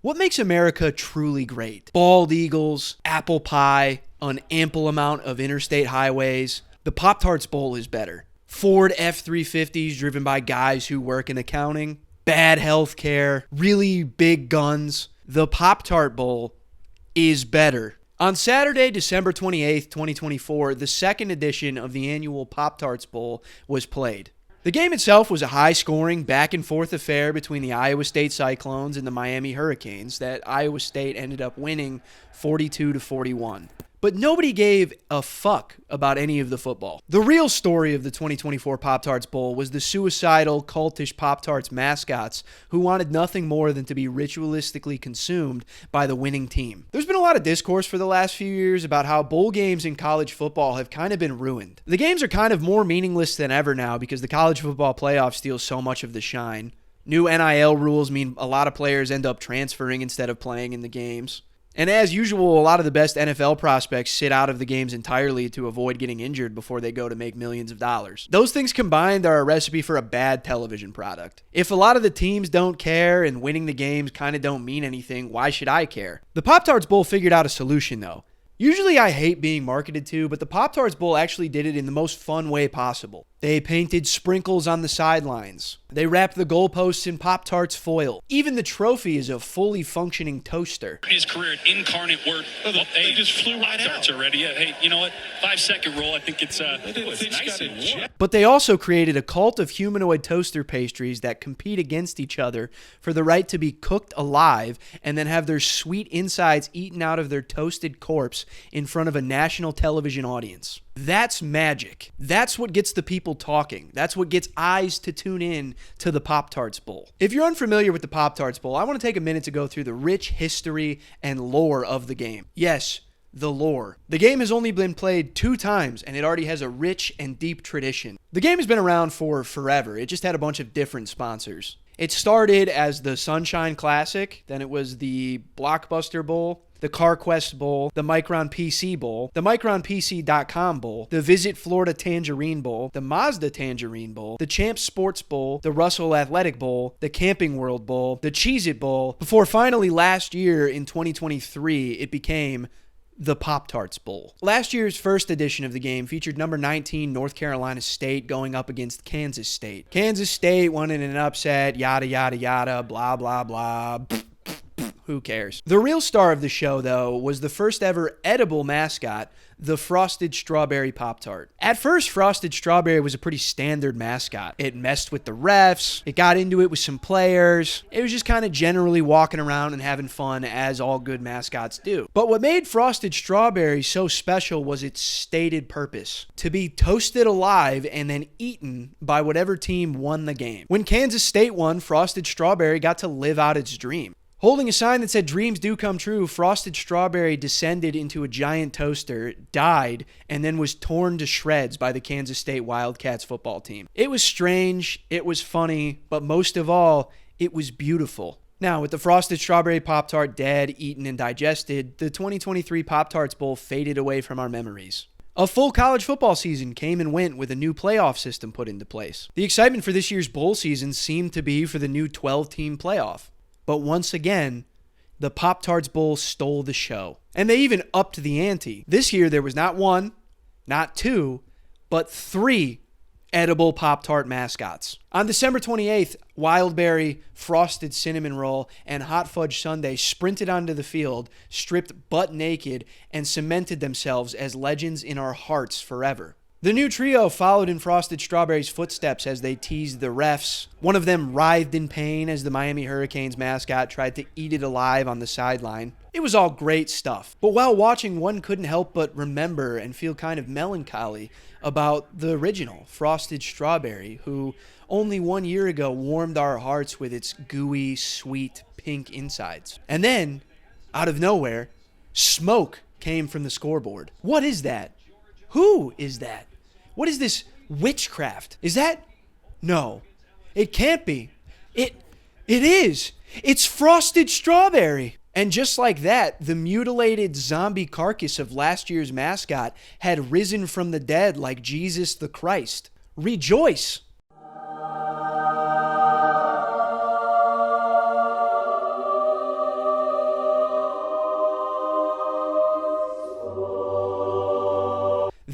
What makes America truly great? Bald eagles, apple pie, an ample amount of interstate highways. The Pop Tarts Bowl is better. Ford F-350s driven by guys who work in accounting. Bad health care. Really big guns. The Pop Tart Bowl is better. On Saturday, December 28th, 2024, the second edition of the annual Pop Tarts Bowl was played. The game itself was a high-scoring, back-and-forth affair between the Iowa State Cyclones and the Miami Hurricanes that Iowa State ended up winning 42-41. But nobody gave a fuck about any of the football. The real story of the 2024 Pop Tarts Bowl was the suicidal, cultish Pop Tarts mascots who wanted nothing more than to be ritualistically consumed by the winning team. There's been a lot of discourse for the last few years about how bowl games in college football have kind of been ruined. The games are kind of more meaningless than ever now because the college football playoff steals so much of the shine. New NIL rules mean a lot of players end up transferring instead of playing in the games. And as usual, a lot of the best NFL prospects sit out of the games entirely to avoid getting injured before they go to make millions of dollars. Those things combined are a recipe for a bad television product. If a lot of the teams don't care and winning the games kind of don't mean anything, why should I care? The Pop Tarts Bowl figured out a solution though. Usually I hate being marketed to, but the Pop Tarts Bowl actually did it in the most fun way possible. They painted sprinkles on the sidelines. They wrapped the goalposts in Pop Tarts foil. Even the trophy is a fully functioning toaster. His career, incarnate word. They just flew right out. Tarts already. Yeah. Hey, you know what? 5-second rule. I think it's nice and warm. But they also created a cult of humanoid toaster pastries that compete against each other for the right to be cooked alive and then have their sweet insides eaten out of their toasted corpse in front of a national television audience. That's magic. That's what gets the people talking. That's what gets eyes to tune in to the Pop Tarts Bowl. If you're unfamiliar with the Pop Tarts Bowl, I want to take a minute to go through the rich history and lore of the game. Yes, the lore. The game has only been played 2 times, and it already has a rich and deep tradition. The game has been around for forever. It just had a bunch of different sponsors. It started as the Sunshine Classic, then it was the Blockbuster Bowl, the CarQuest Bowl, the Micron PC Bowl, the MicronPC.com Bowl, the Visit Florida Tangerine Bowl, the Mazda Tangerine Bowl, the Champs Sports Bowl, the Russell Athletic Bowl, the Camping World Bowl, the Cheez-It Bowl, before finally last year in 2023 it became the Pop Tarts Bowl. Last year's first edition of the game featured number 19 North Carolina State going up against Kansas State. Kansas State won in an upset, yada yada yada, blah blah blah. Who cares? The real star of the show, though, was the first ever edible mascot, the Frosted Strawberry Pop-Tart. At first, Frosted Strawberry was a pretty standard mascot. It messed with the refs, it got into it with some players, it was just kind of generally walking around and having fun as all good mascots do. But what made Frosted Strawberry so special was its stated purpose: to be toasted alive and then eaten by whatever team won the game. When Kansas State won, Frosted Strawberry got to live out its dream. Holding a sign that said "Dreams do come true," Frosted Strawberry descended into a giant toaster, died, and then was torn to shreds by the Kansas State Wildcats football team. It was strange, it was funny, but most of all, it was beautiful. Now, with the Frosted Strawberry Pop-Tart dead, eaten, and digested, the 2023 Pop Tarts Bowl faded away from our memories. A full college football season came and went with a new playoff system put into place. The excitement for this year's bowl season seemed to be for the new 12-team playoff. But once again, the Pop Tarts Bowl stole the show. And they even upped the ante. This year, there was not 1, not 2, but 3 edible Pop-Tart mascots. On December 28th, Wildberry, Frosted Cinnamon Roll, and Hot Fudge Sundae sprinted onto the field, stripped butt naked, and cemented themselves as legends in our hearts forever. The new trio followed in Frosted Strawberry's footsteps as they teased the refs. One of them writhed in pain as the Miami Hurricanes mascot tried to eat it alive on the sideline. It was all great stuff. But while watching, one couldn't help but remember and feel kind of melancholy about the original, Frosted Strawberry, who only 1 year ago warmed our hearts with its gooey, sweet, pink insides. And then, out of nowhere, smoke came from the scoreboard. What is that? Who is that? What is this witchcraft? Is that? No, it can't be. It is. It's Frosted Strawberry. And just like that, the mutilated zombie carcass of last year's mascot had risen from the dead like Jesus the Christ. Rejoice!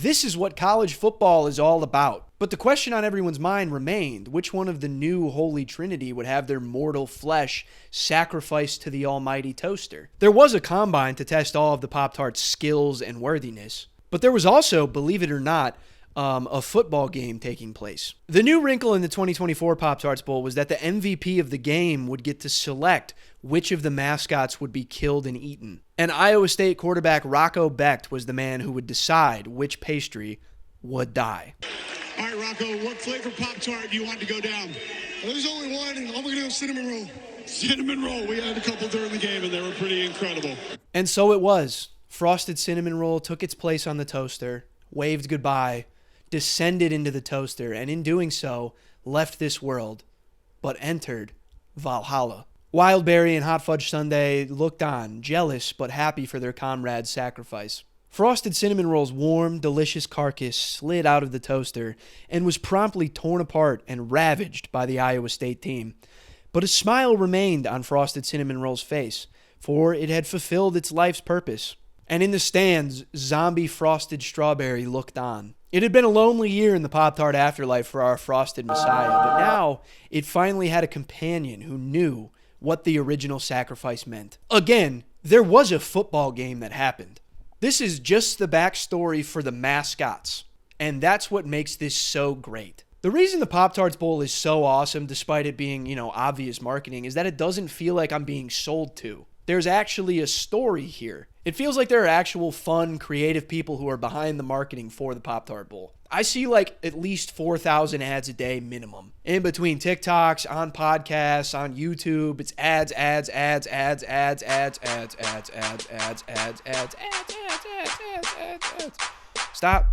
This is what college football is all about. But the question on everyone's mind remained, which one of the new Holy Trinity would have their mortal flesh sacrificed to the almighty toaster? There was a combine to test all of the Pop-Tarts' skills and worthiness, but there was also, believe it or not, a football game taking place. The new wrinkle in the 2024 Pop Tarts Bowl was that the MVP of the game would get to select which of the mascots would be killed and eaten. And Iowa State quarterback Rocco Becht was the man who would decide which pastry would die. All right, Rocco, what flavor Pop-Tart do you want to go down? Well, there's only one, and I'm going to go cinnamon roll. Cinnamon roll. We had a couple during the game, and they were pretty incredible. And so it was. Frosted cinnamon roll took its place on the toaster, waved goodbye, descended into the toaster, and in doing so, left this world, but entered Valhalla. Wildberry and Hot Fudge Sundae looked on, jealous but happy for their comrade's sacrifice. Frosted Cinnamon Roll's warm, delicious carcass slid out of the toaster and was promptly torn apart and ravaged by the Iowa State team. But a smile remained on Frosted Cinnamon Roll's face, for it had fulfilled its life's purpose. And in the stands, zombie Frosted Strawberry looked on. It had been a lonely year in the Pop-Tart afterlife for our Frosted Messiah, but now it finally had a companion who knew what the original sacrifice meant. Again, there was a football game that happened. This is just the backstory for the mascots, and that's what makes this so great. The reason the Pop Tarts Bowl is so awesome, despite it being, obvious marketing, is that it doesn't feel like I'm being sold to. There's actually a story here. It feels like there are actual fun, creative people who are behind the marketing for the Pop Tart Bowl. I see at least 4,000 ads a day minimum. In between TikToks, on podcasts, on YouTube, it's ads. Stop.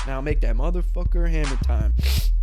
Now make that motherfucker hammer time.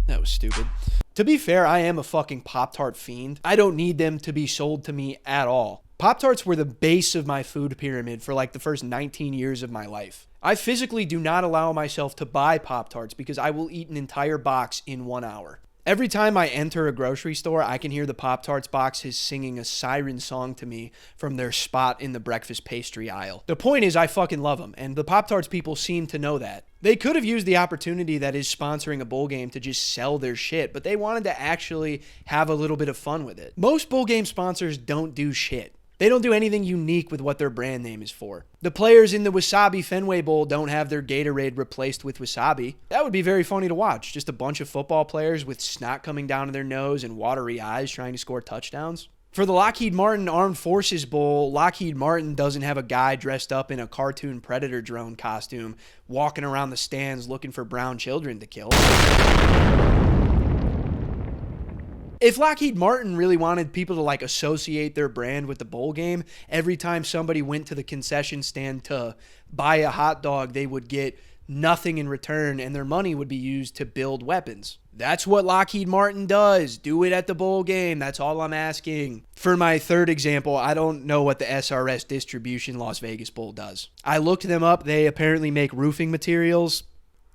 That was stupid. To be fair, I am a fucking Pop-Tart fiend. I don't need them to be sold to me at all. Pop-Tarts were the base of my food pyramid for the first 19 years of my life. I physically do not allow myself to buy Pop-Tarts because I will eat an entire box in 1 hour. Every time I enter a grocery store, I can hear the Pop-Tarts boxes singing a siren song to me from their spot in the breakfast pastry aisle. The point is, I fucking love them, and the Pop-Tarts people seem to know that. They could have used the opportunity that is sponsoring a bowl game to just sell their shit, but they wanted to actually have a little bit of fun with it. Most bowl game sponsors don't do shit. They don't do anything unique with what their brand name is for. The players in the Wasabi Fenway Bowl don't have their Gatorade replaced with wasabi. That would be very funny to watch. Just a bunch of football players with snot coming down to their nose and watery eyes trying to score touchdowns. For the Lockheed Martin Armed Forces Bowl, Lockheed Martin doesn't have a guy dressed up in a cartoon Predator drone costume walking around the stands looking for brown children to kill. If Lockheed Martin really wanted people to associate their brand with the bowl game, every time somebody went to the concession stand to buy a hot dog, they would get nothing in return and their money would be used to build weapons. That's what Lockheed Martin does. Do it at the bowl game. That's all I'm asking. For my third example, I don't know what the SRS Distribution Las Vegas Bowl does. I looked them up. They apparently make roofing materials.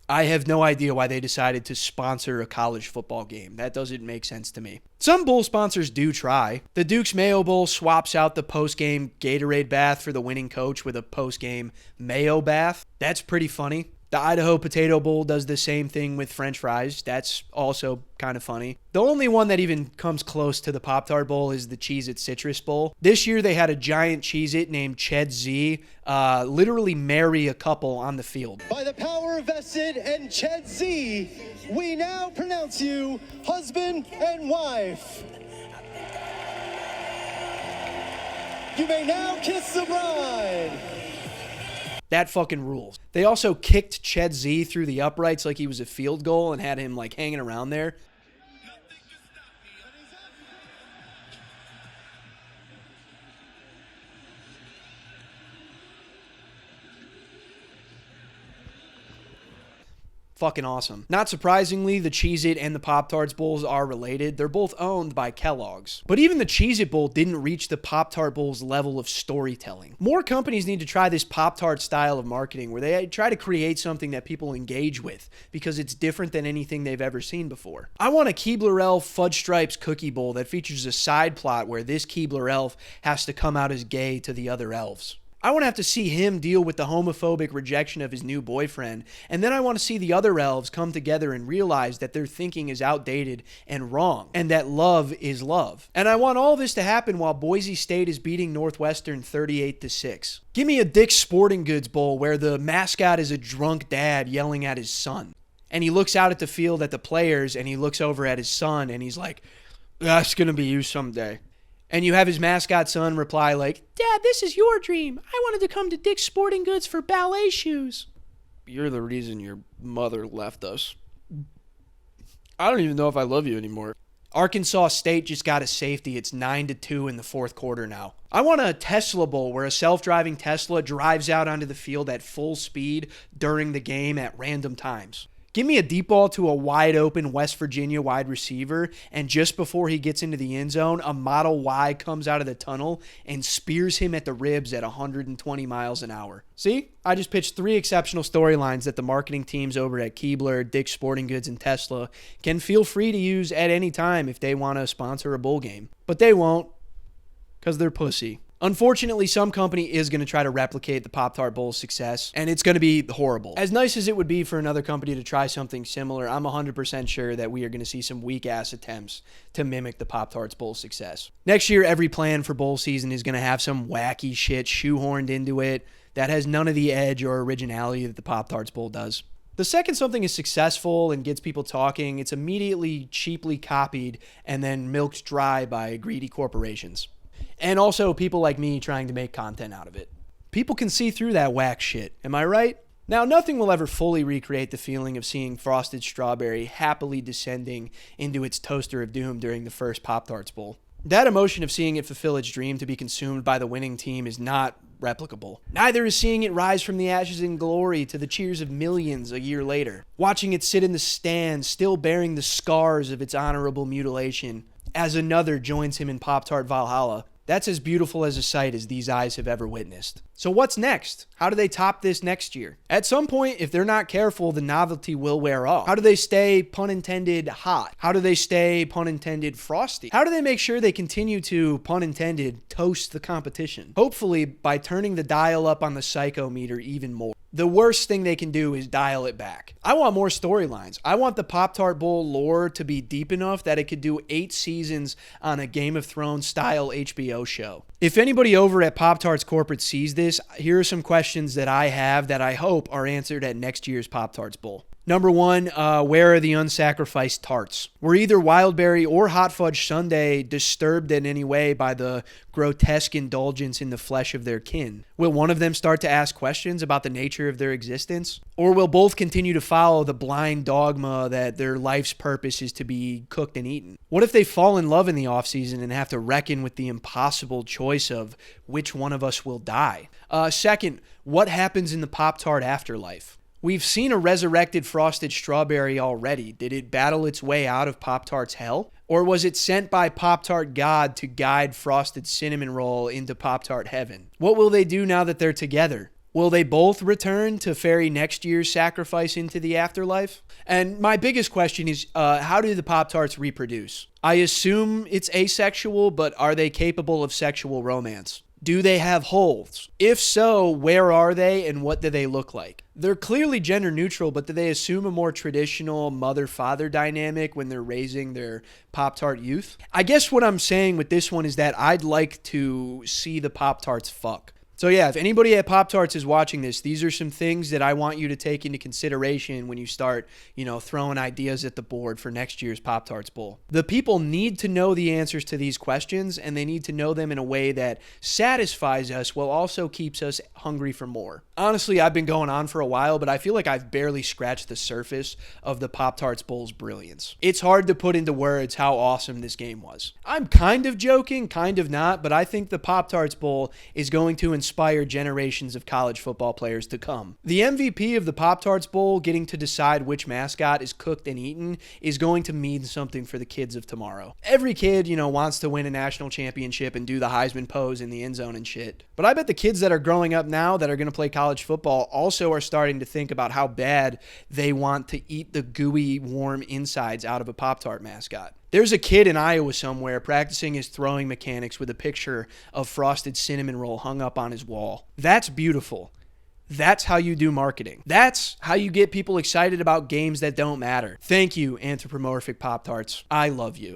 I have no idea why they decided to sponsor a college football game. That doesn't make sense to me. Some bowl sponsors do try. The Duke's Mayo Bowl swaps out the post-game Gatorade bath for the winning coach with a post-game mayo bath. That's pretty funny. The Idaho Potato Bowl does the same thing with French fries. That's also kind of funny. The only one that even comes close to the Pop-Tart Bowl is the Cheez-It Citrus Bowl. This year they had a giant Cheez-It named chainz literally marry a couple on the field. By the power vested in chainz, we now pronounce you husband and wife. You may now kiss the bride. That fucking rules. They also kicked chainz through the uprights like he was a field goal and had him hanging around there. Fucking awesome. Not surprisingly, the Cheez-It and the Pop Tarts Bowls are related. They're both owned by Kellogg's. But even the Cheez-It Bowl didn't reach the Pop Tart Bowl's level of storytelling. More companies need to try this Pop Tart style of marketing where they try to create something that people engage with because it's different than anything they've ever seen before. I want a Keebler Elf Fudge Stripes Cookie Bowl that features a side plot where this Keebler Elf has to come out as gay to the other elves. I want to have to see him deal with the homophobic rejection of his new boyfriend. And then I want to see the other elves come together and realize that their thinking is outdated and wrong, and that love is love. And I want all this to happen while Boise State is beating Northwestern 38-6. Give me a Dick's Sporting Goods Bowl where the mascot is a drunk dad yelling at his son. And he looks out at the field at the players, and he looks over at his son, and he's like, "That's going to be you someday." And you have his mascot son reply like, "Dad, this is your dream. I wanted to come to Dick's Sporting Goods for ballet shoes." "You're the reason your mother left us. I don't even know if I love you anymore." Arkansas State just got a safety. It's 9-2 in the fourth quarter now. I want a Tesla Bowl where a self-driving Tesla drives out onto the field at full speed during the game at random times. Give me a deep ball to a wide open West Virginia wide receiver, and just before he gets into the end zone, a Model Y comes out of the tunnel and spears him at the ribs at 120 miles an hour. See? I just pitched 3 exceptional storylines that the marketing teams over at Keebler, Dick's Sporting Goods, and Tesla can feel free to use at any time if they want to sponsor a bowl game. But they won't, because they're pussy. Unfortunately, some company is going to try to replicate the Pop Tart Bowl's success, and it's going to be horrible. As nice as it would be for another company to try something similar, I'm 100% sure that we are going to see some weak-ass attempts to mimic the Pop Tarts Bowl's success. Next year, every plan for bowl season is going to have some wacky shit shoehorned into it that has none of the edge or originality that the Pop Tarts Bowl does. The second something is successful and gets people talking, it's immediately cheaply copied and then milked dry by greedy corporations. And also people like me trying to make content out of it. People can see through that whack shit, am I right? Now, nothing will ever fully recreate the feeling of seeing Frosted Strawberry happily descending into its toaster of doom during the first Pop Tarts Bowl. That emotion of seeing it fulfill its dream to be consumed by the winning team is not replicable. Neither is seeing it rise from the ashes in glory to the cheers of millions a year later. Watching it sit in the stands, still bearing the scars of its honorable mutilation, as another joins him in Pop-Tart Valhalla. That's as beautiful as a sight as these eyes have ever witnessed. So what's next? How do they top this next year? At some point, if they're not careful, the novelty will wear off. How do they stay, pun intended, hot? How do they stay, pun intended, frosty? How do they make sure they continue to, pun intended, toast the competition? Hopefully by turning the dial up on the psychometer even more. The worst thing they can do is dial it back. I want more storylines. I want the Pop-Tart Bowl lore to be deep enough that it could do 8 seasons on a Game of Thrones style HBO show. If anybody over at Pop-Tarts Corporate sees this, here are some questions that I have that I hope are answered at next year's Pop-Tarts Bowl. Number 1, where are the unsacrificed tarts? Were either Wildberry or Hot Fudge Sundae disturbed in any way by the grotesque indulgence in the flesh of their kin? Will one of them start to ask questions about the nature of their existence? Or will both continue to follow the blind dogma that their life's purpose is to be cooked and eaten? What if they fall in love in the offseason and have to reckon with the impossible choice of which one of us will die? Second, what happens in the Pop-Tart afterlife? We've seen a resurrected Frosted Strawberry already. Did it battle its way out of Pop-Tart's hell? Or was it sent by Pop-Tart God to guide Frosted Cinnamon Roll into Pop-Tart heaven? What will they do now that they're together? Will they both return to ferry next year's sacrifice into the afterlife? And my biggest question is, how do the Pop-Tarts reproduce? I assume it's asexual, but are they capable of sexual romance? Do they have holes? If so, where are they and what do they look like? They're clearly gender neutral, but do they assume a more traditional mother-father dynamic when they're raising their Pop-Tart youth? I guess what I'm saying with this one is that I'd like to see the Pop-Tarts fuck. So yeah, if anybody at Pop-Tarts is watching this, these are some things that I want you to take into consideration when you start, throwing ideas at the board for next year's Pop-Tarts Bowl. The people need to know the answers to these questions, and they need to know them in a way that satisfies us while also keeps us hungry for more. Honestly, I've been going on for a while, but I feel like I've barely scratched the surface of the Pop-Tarts Bowl's brilliance. It's hard to put into words how awesome this game was. I'm kind of joking, kind of not, but I think the Pop-Tarts Bowl is going to inspire generations of college football players to come. The MVP of the Pop-Tarts Bowl getting to decide which mascot is cooked and eaten is going to mean something for the kids of tomorrow. Every kid, wants to win a national championship and do the Heisman pose in the end zone and shit. But I bet the kids that are growing up now that are going to play college football also are starting to think about how bad they want to eat the gooey, warm insides out of a Pop-Tart mascot. There's a kid in Iowa somewhere practicing his throwing mechanics with a picture of Frosted Cinnamon Roll hung up on his wall. That's beautiful. That's how you do marketing. That's how you get people excited about games that don't matter. Thank you, Anthropomorphic Pop-Tarts. I love you.